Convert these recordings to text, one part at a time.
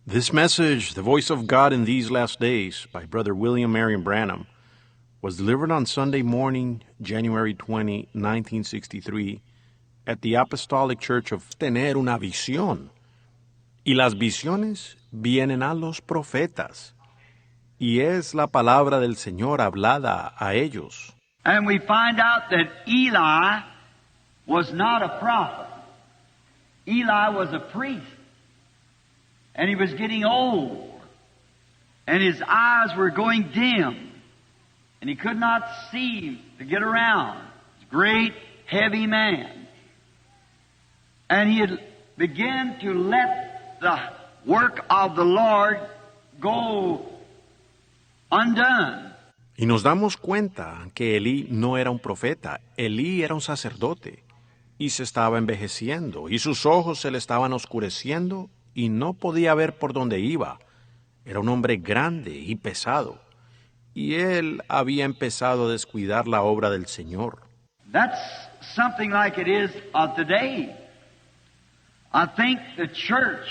This message, The Voice of God in These Last Days, by Brother William Marion Branham, was delivered on Sunday morning, January 20, 1963, at the Apostolic Church of Tener una visión. Y las visiones vienen a los profetas. Y es la palabra del Señor hablada a ellos. And we find out that Eli was not a prophet. Eli was a priest. And he was getting old. And his eyes were going dim. And he could not see to get around. He was a great, heavy man. And he had begun to let the work of the Lord go undone. Y nos damos cuenta que Elí no era un profeta, Elí era un sacerdote, y se estaba envejeciendo, y sus ojos se le estaban oscureciendo, y no podía ver por dónde iba. Era un hombre grande y pesado, y él había empezado a descuidar la obra del Señor. That's something like it is today. I think the church,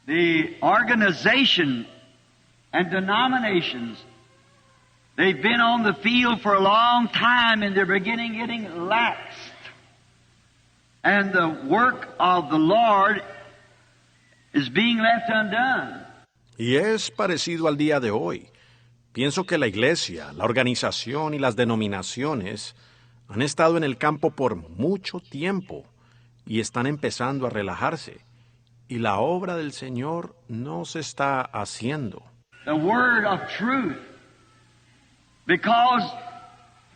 the organization, and denominations, they've been on the field for a long time and they're beginning getting laxed. And the work of the Lord is being left undone. Y es parecido al día de hoy. Pienso que la iglesia, la organización y las denominaciones han estado en el campo por mucho tiempo y están empezando a relajarse. Y la obra del Señor no se está haciendo. The word of truth, because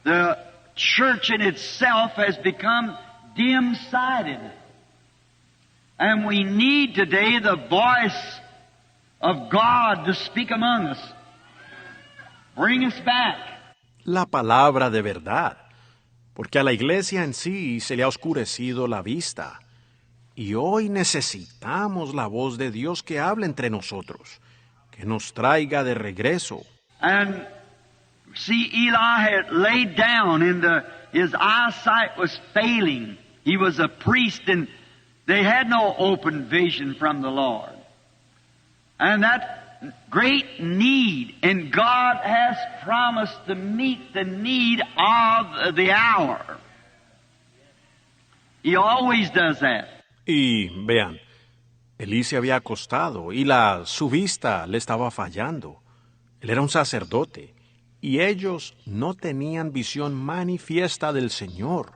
the church in itself has become dim-sighted. And we need today the voice of God to speak among us. Bring us back. La palabra de verdad, porque a la iglesia en sí se le ha oscurecido la vista. Y hoy necesitamos la voz de Dios que hable entre nosotros, que nos traiga de regreso. And see, Eli had laid down his eyesight was failing. He was a priest and they had no open vision from the Lord. And that great need, and God has promised to meet the need of the hour. He always does that. Y vean, Elí se había acostado y su vista le estaba fallando. Él era un sacerdote y ellos no tenían visión manifiesta del Señor.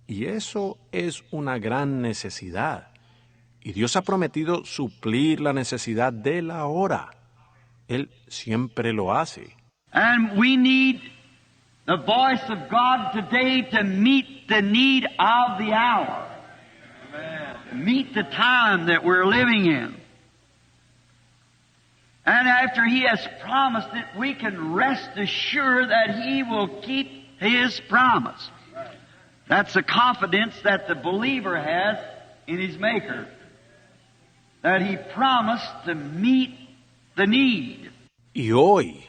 Y eso es una gran necesidad. Y Dios ha prometido suplir la necesidad de la hora. Él siempre lo hace. And we need the voice of God today to meet the need of the hour. Meet the time that we're living in. And after He has promised it, we can rest assured that He will keep His promise. That's the confidence that the believer has in his Maker. That He promised to meet the need. Y hoy,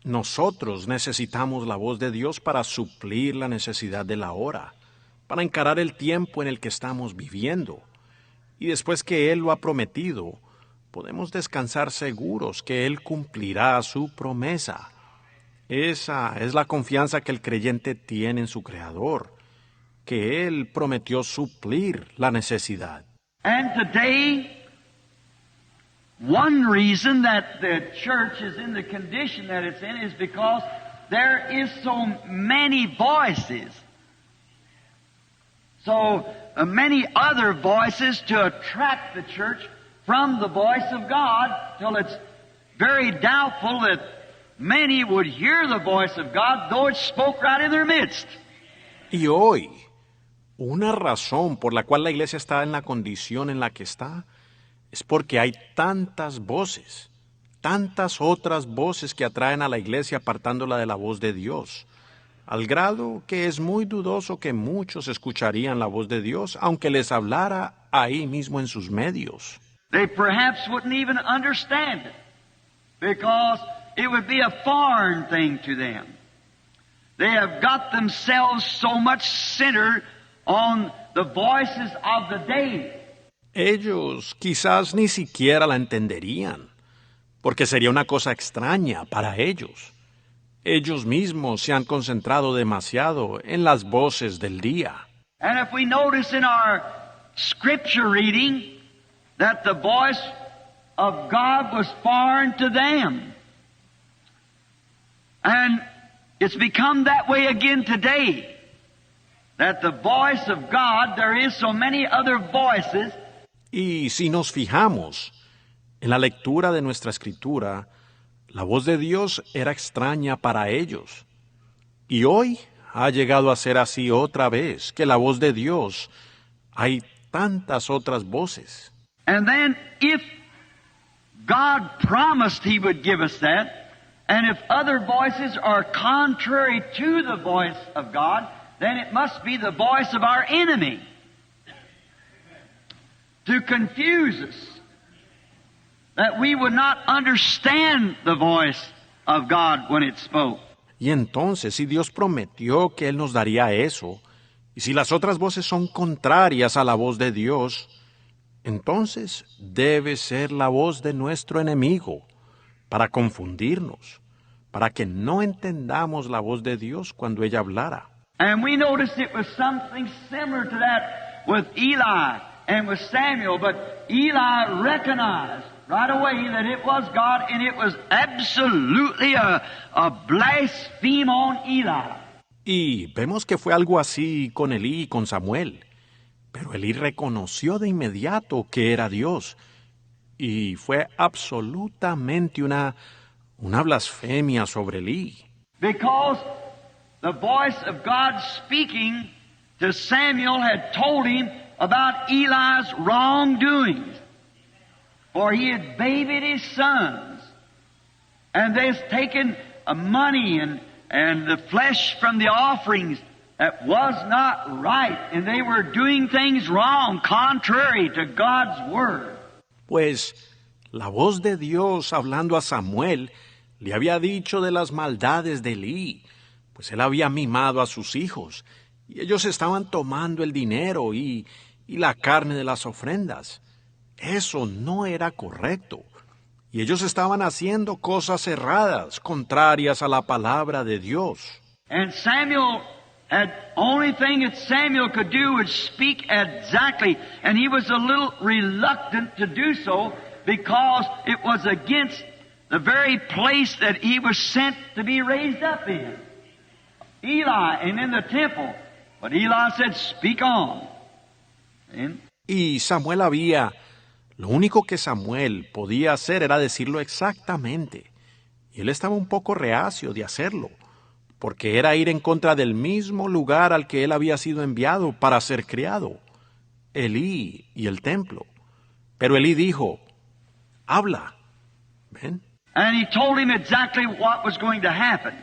nosotros necesitamos la voz de Dios para suplir la necesidad de la hora, para encarar el tiempo en el que estamos viviendo. Y después que Él lo ha prometido, podemos descansar seguros que Él cumplirá su promesa. Esa es la confianza que el creyente tiene en su Creador, que Él prometió suplir la necesidad. And today, one reason that the church is in the condition that it's in is because there is so many voices. So many other voices to attract the church from the voice of God, till it's very doubtful that many would hear the voice of God, though it spoke right in their midst. Y hoy, una razón por la cual la iglesia está en la condición en la que está, es porque hay tantas voces, tantas otras voces que atraen a la iglesia apartándola de la voz de Dios, al grado que es muy dudoso que muchos escucharían la voz de Dios, aunque les hablara ahí mismo en sus medios. They perhaps wouldn't even understand it, because it would be a foreign thing to them. They have got themselves so much centered on the voices of the day. Ellos quizás ni siquiera la entenderían, porque sería una cosa extraña para ellos. Ellos mismos se han concentrado demasiado en las voces del día. And if we notice in our scripture reading that the voice of God was foreign to them. And it's become that way again today. That the voice of God, there is so many other voices. Y si nos fijamos en la lectura de nuestra escritura, la voz de Dios era extraña para ellos. Y hoy ha llegado a ser así otra vez, que la voz de Dios, hay tantas otras voces. And then if God promised He would give us that, and if other voices are contrary to the voice of God, then it must be the voice of our enemy to confuse us, that we would not understand the voice of God when it spoke. Y entonces, si Dios prometió que Él nos daría eso, y si las otras voces son contrarias a la voz de Dios, entonces debe ser la voz de nuestro enemigo, para confundirnos, para que no entendamos la voz de Dios cuando ella hablara. And we noticed it was something similar to that with Eli and with Samuel, but Eli recognized right away that it was God, and it was absolutely a blaspheme on Eli. Y vemos que fue algo así con Elí y con Samuel. Pero Elí reconoció de inmediato que era Dios. Y fue absolutamente una blasfemia sobre Elí. Because the voice of God speaking to Samuel had told him about Eli's wrongdoings. For he had babied his sons. And they'd taken money and the flesh from the offerings that was not right. And they were doing things wrong, contrary to God's word. Pues la voz de Dios hablando a Samuel le había dicho de las maldades de Elí, pues él había mimado a sus hijos, y ellos estaban tomando el dinero y la carne de las ofrendas. Eso no era correcto, y ellos estaban haciendo cosas erradas, contrarias a la palabra de Dios. And Samuel had only thing that Samuel could do was speak exactly, and he was a little reluctant to do so because it was against the very place that he was sent to be raised up in. Eli and in the temple. But Eli said, "Speak on." And Y lo único que Samuel podía hacer era decirlo exactamente. Y él estaba un poco reacio de hacerlo, porque era ir en contra del mismo lugar al que él había sido enviado para ser criado, Elí y el templo. Pero Elí dijo, habla. ¿Ven? And he told him exactly what was going to happen.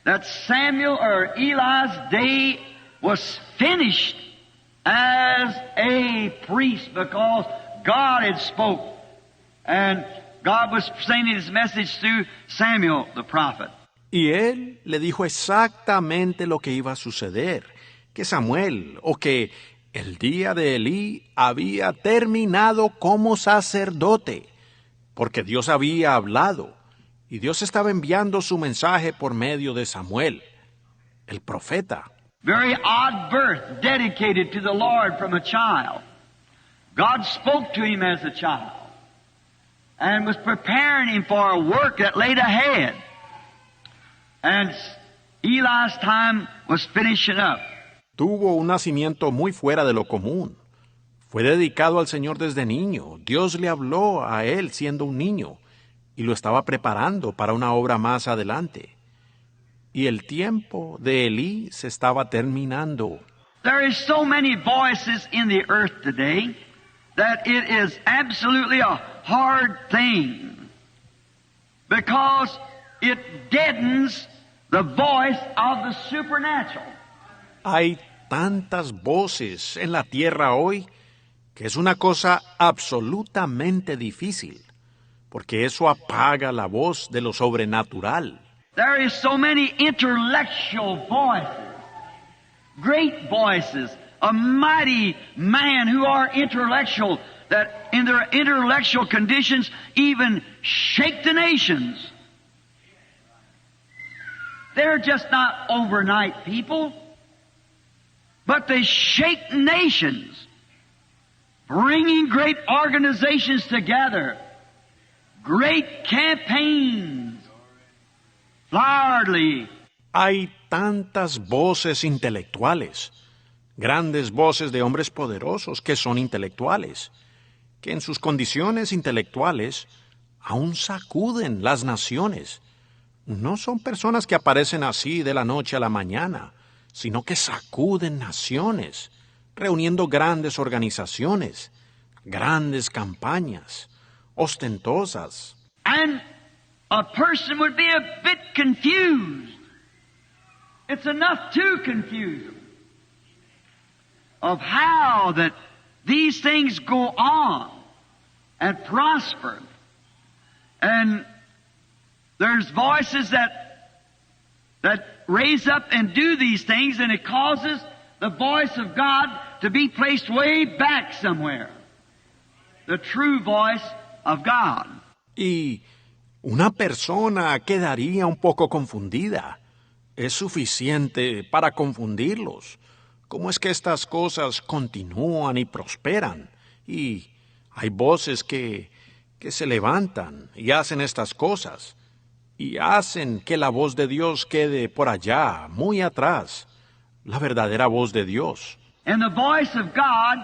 That Samuel or Eli's day was finished as a priest because God had spoke. And God was sending His message through Samuel the prophet. Y él le dijo exactamente lo que iba a suceder, que Samuel, o que el día de Elí había terminado como sacerdote, porque Dios había hablado, y Dios estaba enviando su mensaje por medio de Samuel, el profeta. Very odd birth, dedicated to the Lord from a child. God spoke to him as a child and was preparing him for a work that laid ahead. And Eli's time was finishing up. Tuvo un nacimiento muy fuera de lo común. Fue dedicado al Señor desde niño. Dios le habló a él siendo un niño y lo estaba preparando para una obra más adelante. Y el tiempo de Elí se estaba terminando. There is so many voices in the earth today that it is absolutely a hard thing because it deadens the voice of the supernatural. Hay tantas voces en la tierra hoy que es una cosa absolutamente difícil, porque eso apaga la voz de lo sobrenatural. There is so many intellectual voices, great voices, a mighty man who are intellectual, that in their intellectual conditions even shake the nations. They're just not overnight people, but they shake nations, bringing great organizations together, great campaigns, largely. Hay tantas voces intelectuales, grandes voces de hombres poderosos que son intelectuales, que en sus condiciones intelectuales aún sacuden las naciones. No son personas que aparecen así de la noche a la mañana, sino que sacuden naciones, reuniendo grandes organizaciones, grandes campañas, ostentosas. And a person would be a bit confused. It's enough to confuse them of how that these things go on and prosper. And there's voices that raise up and do these things, and it causes the voice of God to be placed way back somewhere. The true voice of God. Y una persona quedaría un poco confundida. Es suficiente para confundirlos. ¿Cómo es que estas cosas continúan y prosperan? Y hay voces que se levantan y hacen estas cosas. Y hacen que la voz de Dios quede por allá, muy atrás. La verdadera voz de Dios. And the voice of God,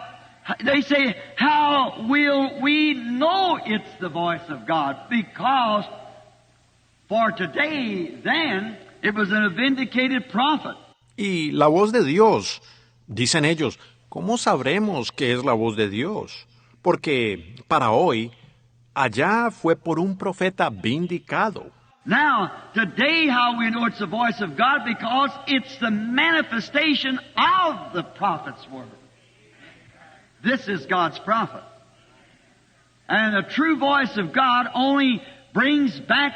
they say, how will we know it's the voice of God? Because for today, then, it was a vindicated prophet. Y la voz de Dios, dicen ellos, ¿cómo sabremos que es la voz de Dios? Porque para hoy, allá fue por un profeta vindicado. Now, today how we know it's the voice of God? Because it's the manifestation of the prophet's word. This is God's prophet. And the true voice of God only brings back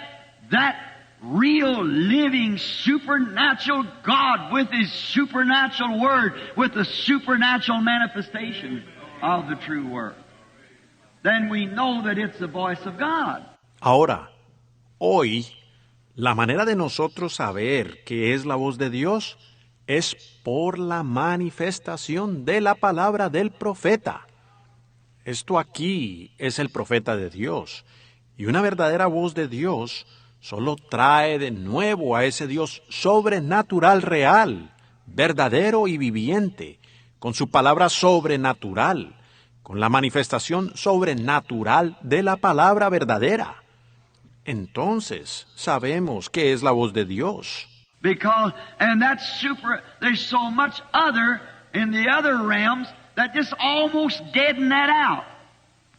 that real, living, supernatural God with His supernatural Word, with the supernatural manifestation of the true Word. Then we know that it's the voice of God. Ahora, hoy, la manera de nosotros saber que es la voz de Dios es por la manifestación de la palabra del profeta. Esto aquí es el profeta de Dios, y una verdadera voz de Dios solo trae de nuevo a ese Dios sobrenatural real, verdadero y viviente, con su palabra sobrenatural, con la manifestación sobrenatural de la palabra verdadera. Entonces sabemos que es la voz de Dios. Because, and that's super, there's so much other in the other realms that just almost deaden that out.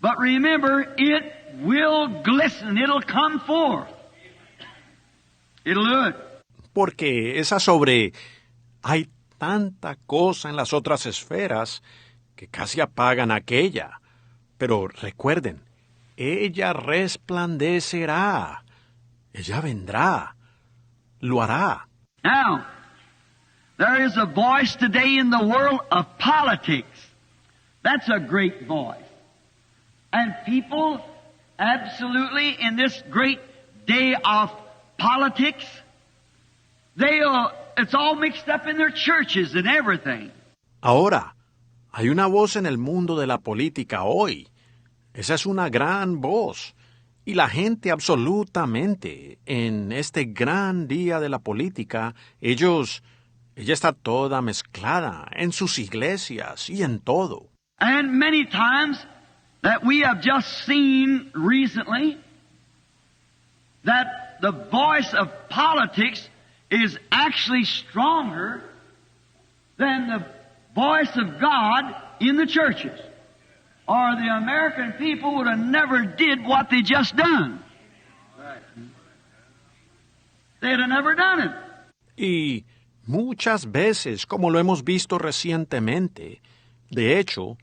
But remember, it will glisten, it'll come forth. It'll do it. Porque hay tanta cosa en las otras esferas que casi apagan aquella. Pero recuerden, ella resplandecerá, ella vendrá, lo hará. Now, there is a voice today in the world of politics. That's a great voice. And people absolutely in this great day of politics, it's all mixed up in their churches and everything. Ahora, hay una voz en el mundo de la política hoy. Esa es una gran voz. Y la gente absolutamente, en este gran día de la política, ella está toda mezclada en sus iglesias y en todo. And many times that we have just seen recently that the voice of politics is actually stronger than the voice of God in the churches. Or the American people would have never did what they just done. They'd have never done it. Y muchas veces, como lo hemos visto recientemente, de hecho,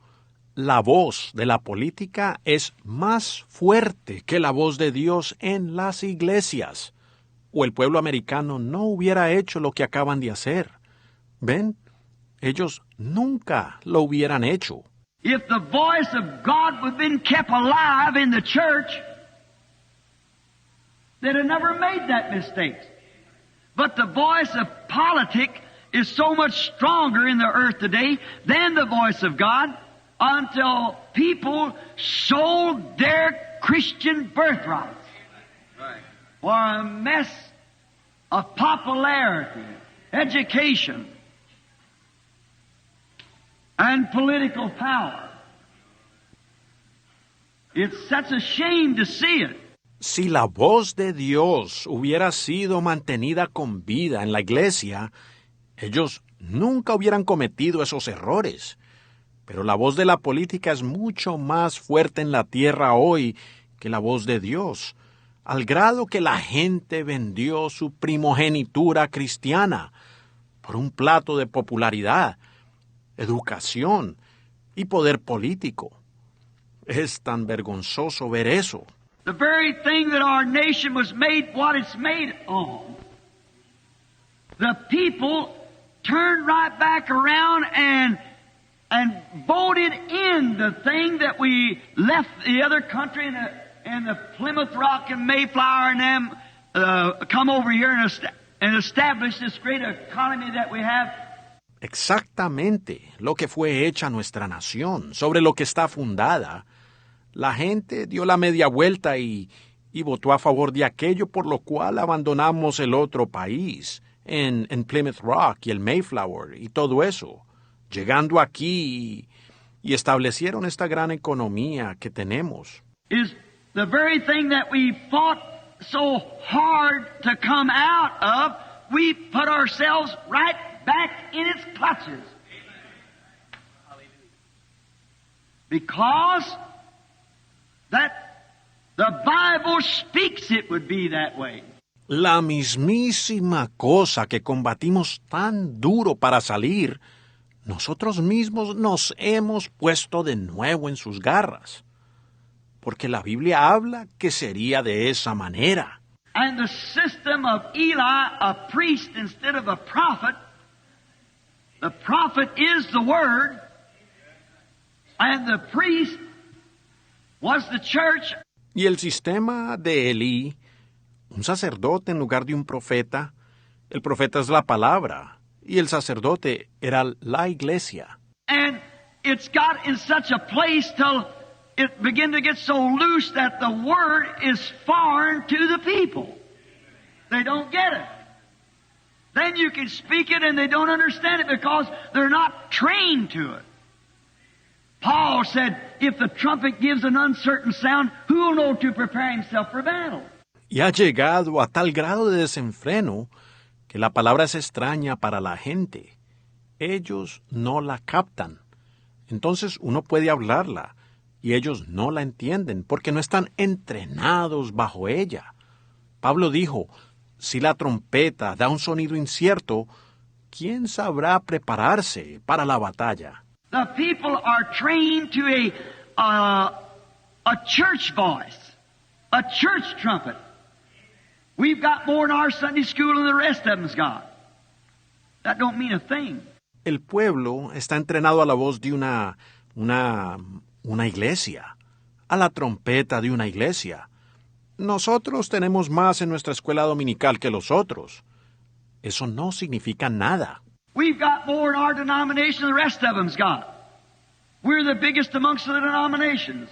la voz de la política es más fuerte que la voz de Dios en las iglesias. O el pueblo americano no hubiera hecho lo que acaban de hacer. ¿Ven? Ellos nunca lo hubieran hecho. If the voice of God would have been kept alive in the church, they'd have never made that mistake. But the voice of politics is so much stronger in the earth today than the voice of God, until people sold their Christian birthrights for a mess of popularity, education, and political power. It's such a shame to see it. Si la voz de Dios hubiera sido mantenida con vida en la iglesia, ellos nunca hubieran cometido esos errores. Pero la voz de la política es mucho más fuerte en la tierra hoy que la voz de Dios, al grado que la gente vendió su primogenitura cristiana por un plato de popularidad, educación y poder político. Es tan vergonzoso ver eso. The very thing that our nation was made what it's made on. The people turned right back around and voted in the thing that we left the other country and the Plymouth Rock and Mayflower and them come over here and establish this great economy that we have. Exactamente lo que fue hecha nuestra nación, sobre lo que está fundada. La gente dio la media vuelta y votó a favor de aquello por lo cual abandonamos el otro país, en Plymouth Rock y el Mayflower y todo eso, llegando aquí y establecieron esta gran economía que tenemos. Is the very thing that we fought so hard to come out of, we put ourselves right back in its clutches. Because that the Bible speaks it would be that way. La mismísima cosa que combatimos tan duro para salir, nosotros mismos nos hemos puesto de nuevo en sus garras. Porque la Biblia habla que sería de esa manera. And the system of Eli, a priest instead of a prophet, the prophet is the Word, and the priest was the church. Y el sistema de Elí, un sacerdote en lugar de un profeta, el profeta es la palabra, y el sacerdote era la iglesia. And it's got in such a place till it began to get so loose that the Word is foreign to the people. They don't get it. Then you can speak it and they don't understand it because they're not trained to it. Paul said, if the trumpet gives an uncertain sound, who will know to prepare himself for battle? Y ha llegado a tal grado de desenfreno que la palabra es extraña para la gente. Ellos no la captan. Entonces uno puede hablarla y ellos no la entienden porque no están entrenados bajo ella. Pablo dijo, si la trompeta da un sonido incierto, ¿quién sabrá prepararse para la batalla? The people are trained to a church voice, a church trumpet. We've got more in our Sunday school than the rest of them's got. That don't mean a thing. El pueblo está entrenado a la voz de una iglesia, a la trompeta de una iglesia. Nosotros tenemos más en nuestra escuela dominical que los otros. Eso no significa nada. We've got more in our denomination than the rest of them's got. We're the biggest amongst the denominations.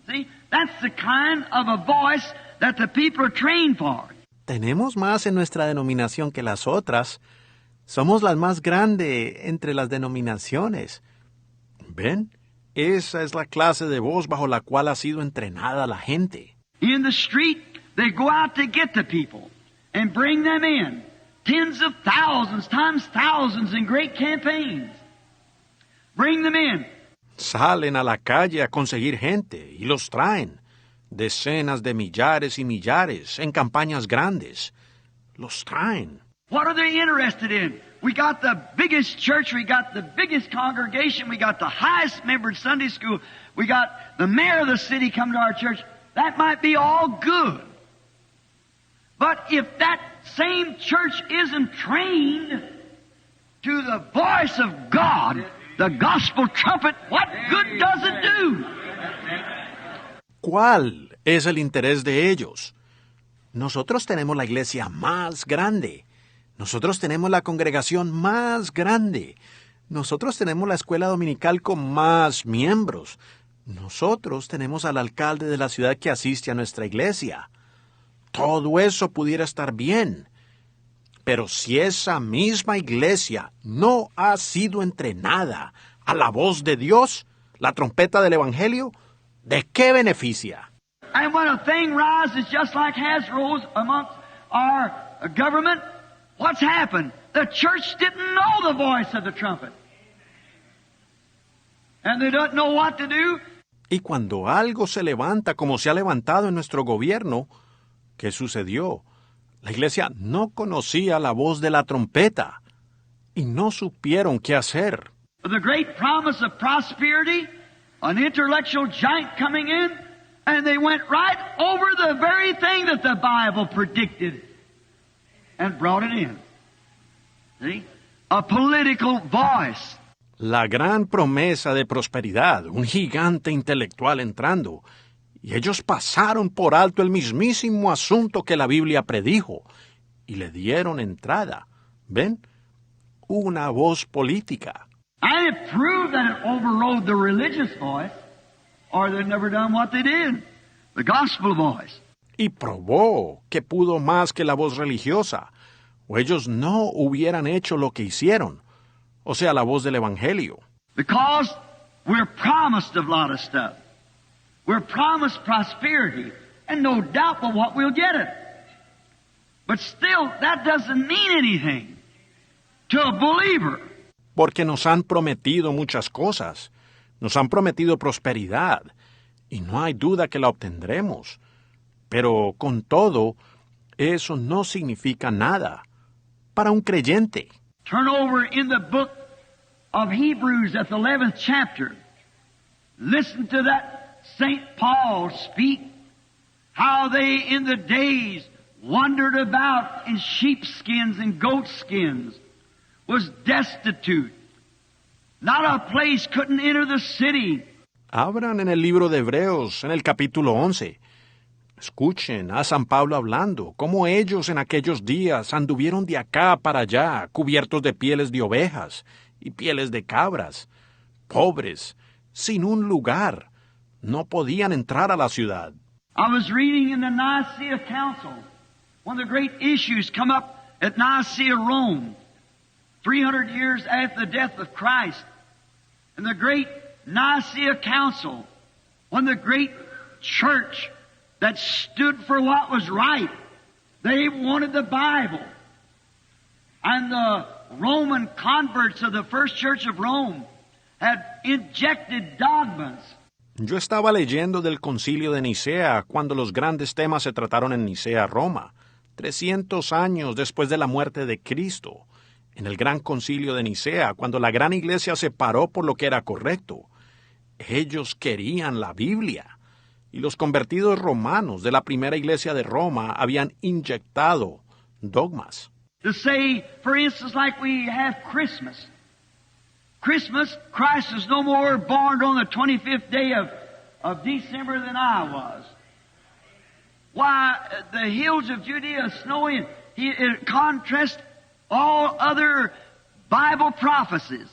See, that's the kind of a voice that the people are trained for. Tenemos más en nuestra denominación que las otras. Somos las más grandes entre las denominaciones. ¿Ven? Esa es la clase de voz bajo la cual ha sido entrenada la gente. In the street, they go out to get the people and bring them in. Tens of thousands, times thousands in great campaigns. Bring them in. Salen a la calle a conseguir gente y los traen. Decenas de millares y millares en campañas grandes. Los traen. What are they interested in? We got the biggest church, we got the biggest congregation, we got the highest membered Sunday school, we got the mayor of the city come to our church. That might be all good. But if that same church isn't trained to the voice of God, The gospel trumpet, what good does it do? ¿Cuál es el interés de ellos? Nosotros tenemos la iglesia más grande. Nosotros tenemos la congregación más grande. Nosotros tenemos la escuela dominical con más miembros. Nosotros tenemos al alcalde de la ciudad que asiste a nuestra iglesia. Todo eso pudiera estar bien. Pero si esa misma iglesia no ha sido entrenada a la voz de Dios, la trompeta del Evangelio, ¿de qué beneficia? And when a thing rises just like has rose amongst our government, what's happened? The church didn't know the voice of the trumpet. And they don't know what to do. Y cuando algo se levanta como se ha levantado en nuestro gobierno, ¿qué sucedió? La iglesia no conocía la voz de la trompeta y no supieron qué hacer. The great promise of prosperity, an intellectual giant coming in, and they went right over the very thing that the Bible predicted and brought it in. See? A political voice. La gran promesa de prosperidad, un gigante intelectual entrando, y ellos pasaron por alto el mismísimo asunto que la Biblia predijo, y le dieron entrada. ¿Ven? Una voz política. And it proved that it overrode the religious voice, or they'd never done what they did, the gospel voice. Y probó que pudo más que la voz religiosa, o ellos no hubieran hecho lo que hicieron, o sea, la voz del Evangelio. Because we're promised a lot of stuff. We're promised prosperity, and no doubt but what we'll get it. But still, that doesn't mean anything to a believer. Porque nos han prometido muchas cosas. Nos han prometido prosperidad, y no hay duda que la obtendremos. Pero, con todo, eso no significa nada para un creyente. Turn over in the book of Hebrews at the 11th chapter. Listen to that St. Paul speak, how they in the days wandered about in sheepskins and goatskins, was destitute. Not a place couldn't enter the city. Abran en el libro de Hebreos, en el capítulo 11. Escuchen a San Pablo hablando, cómo ellos en aquellos días anduvieron de acá para allá, cubiertos de pieles de ovejas y pieles de cabras, pobres, sin un lugar. No podían entrar a la ciudad. I was reading in the Nicaea Council, one of the great issues come up at Nicaea, Rome, 300 years after the death of Christ. And the great Nicaea Council, when the great church that stood for what was right, they wanted the Bible. And the Roman converts of the first church of Rome had injected dogmas. Yo estaba leyendo del concilio de Nicea cuando los grandes temas se trataron en Nicea, Roma, 300 años después de la muerte de Cristo. En el gran concilio de Nicea, cuando la gran iglesia se paró por lo que era correcto. Ellos querían la Biblia. Y los convertidos romanos de la primera iglesia de Roma habían inyectado dogmas. To say, for instance, like we have Christmas. Christmas, Christ is no more born on the 25th day of December than I was. Why, the hills of Judea are snowy, it contrasts all other Bible prophecies.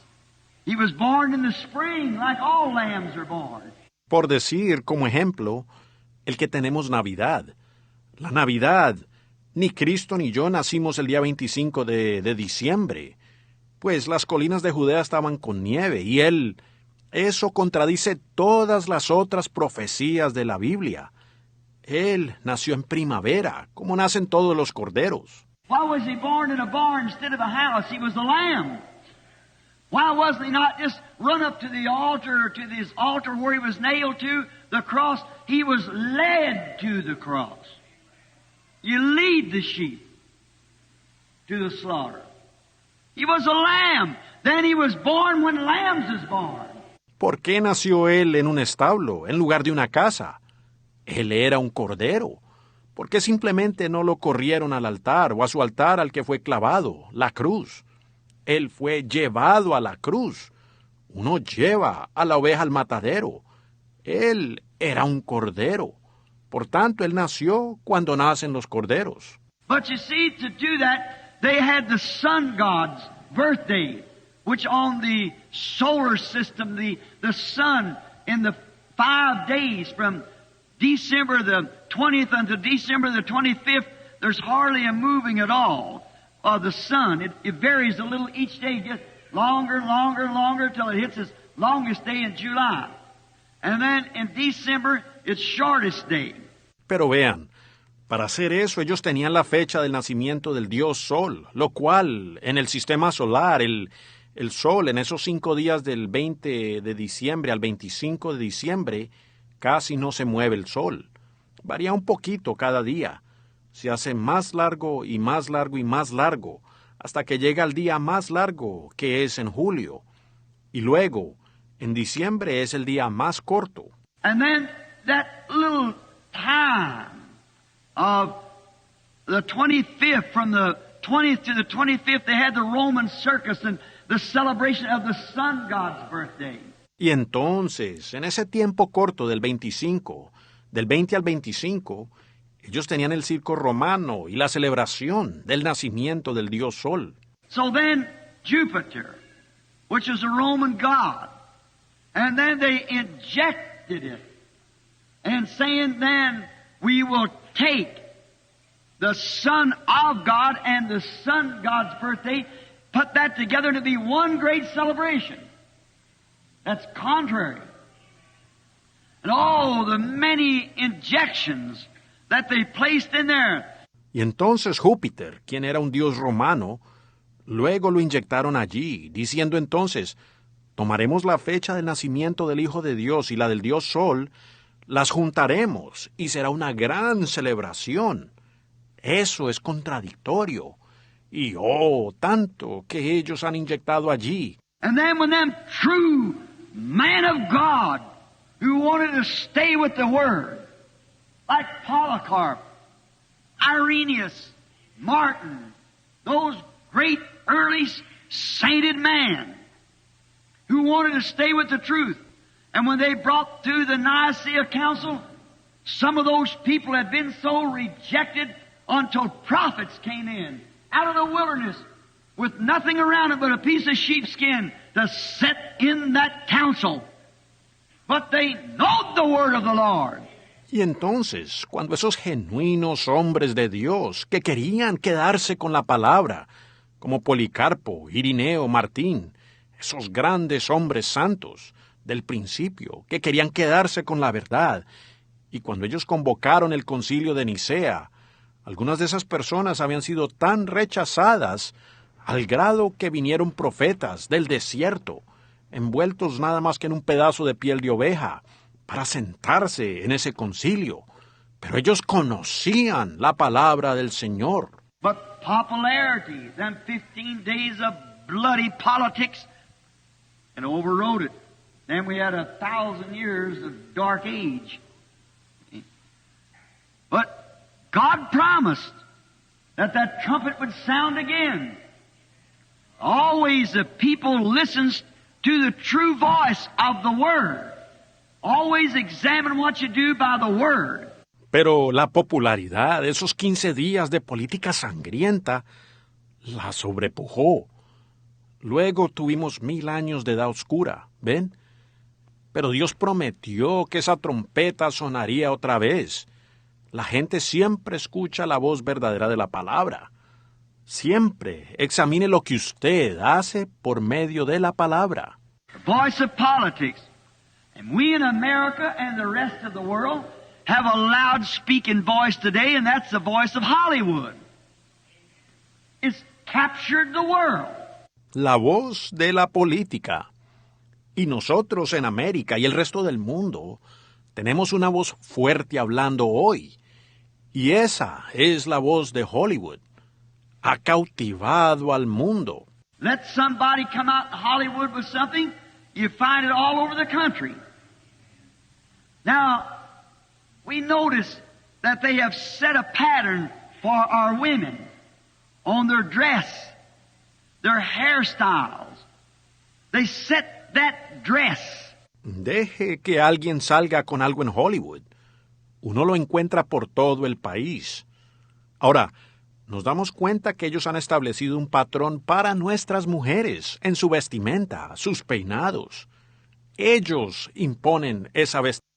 He was born in the spring like all lambs are born. Por decir, como ejemplo, el que tenemos Navidad. La Navidad, ni Cristo ni yo nacimos el día 25 de diciembre, pues las colinas de Judea estaban con nieve, y eso contradice todas las otras profecías de la Biblia. Él nació en primavera, como nacen todos los corderos. Why was he born in a barn instead of a house? He was a lamb. Why wasn't he not just run up to the altar, or to this altar where he was nailed to the cross? He was led to the cross. You lead the sheep to the slaughter. He was a lamb. Then he was born when lambs is born. ¿Por qué nació él en un establo, en lugar de una casa? Él era un cordero. ¿Por qué simplemente no lo corrieron al altar o a su altar al que fue clavado, la cruz? Él fue llevado a la cruz. uno lleva a la oveja al matadero. Él era un cordero. Por tanto, él nació cuando nacen los corderos. But you see, to do that, they had the sun god's birthday, which on the solar system, the sun in the 5 days from December the 20th until December the 25th, there's hardly a moving at all of the sun. It varies a little each day, just longer and longer and longer till it hits its longest day in July. And then in December, its shortest day. Pero vean, para hacer eso ellos tenían la fecha del nacimiento del dios Sol, lo cual en el sistema solar, el Sol en esos 5 días del 20 de diciembre al 25 de diciembre, casi no se mueve el Sol. Varía un poquito cada día. Se hace más largo y más largo y más largo, hasta que llega el día más largo, que es en julio. Y luego, en diciembre es el día más corto. And then that little time of the 25th, from the 20th to the 25th, they had the Roman circus and the celebration of the sun god's birthday. Y entonces, en ese tiempo corto del 25, del 20 al 25, ellos tenían el circo romano y la celebración del nacimiento del dios Sol. So then Jupiter, which is a Roman god, and then they injected it, and saying then we will take the Son of God and the Son God's birthday, put that together to be one great celebration. That's contrary. And all the many injections that they placed in there. Y entonces Júpiter, quien era un dios romano, luego lo inyectaron allí, diciendo entonces, tomaremos la fecha del nacimiento del Hijo de Dios y la del dios Sol, las juntaremos y será una gran celebración. Eso es contradictorio. Y tanto que ellos han inyectado allí. And then when them true man of God who wanted to stay with the Word, like Polycarp, Irenaeus, Martin, those great early sainted men who wanted to stay with the truth. And when they brought through the Nicaea Council, some of those people had been so rejected until prophets came in out of the wilderness with nothing around it but a piece of sheepskin to sit in that council. But they know the word of the Lord. Y entonces, cuando esos genuinos hombres de Dios que querían quedarse con la palabra, como Policarpo, Irineo, Martín, esos grandes hombres santos del principio, que querían quedarse con la verdad, y cuando ellos convocaron el concilio de Nicea, algunas de esas personas habían sido tan rechazadas al grado que vinieron profetas del desierto, envueltos nada más que en un pedazo de piel de oveja, para sentarse en ese concilio. Pero ellos conocían la palabra del Señor. But popularity, them 15 days of bloody politics, and overrode it. Then we had 1,000 years of dark age. But God promised that that trumpet would sound again. Always the people listens to the true voice of the Word. Always examine what you do by the Word. Pero la popularidad de esos 15 días de política sangrienta la sobrepujó. Luego tuvimos 1000 años de edad oscura, ¿ven? Pero Dios prometió que esa trompeta sonaría otra vez. La gente siempre escucha la voz verdadera de la palabra. Siempre examine lo que usted hace por medio de la palabra. The voice of politics. And we in America and the rest of the world have a loud speaking voice today, and that's the voice of Hollywood. It's captured the world. La voz de la política. Y nosotros en América y el resto del mundo tenemos una voz fuerte hablando hoy. Y esa es la voz de Hollywood. Ha cautivado al mundo. Let somebody come out in Hollywood with something, you find it all over the country. Now, we notice that they have set a pattern for our women on their dress, their hairstyles. They set that dress. Deje que alguien salga con algo en Hollywood. Uno lo encuentra por todo el país. Ahora, nos damos cuenta que ellos han establecido un patrón para nuestras mujeres en su vestimenta, sus peinados. Ellos imponen esa vestimenta.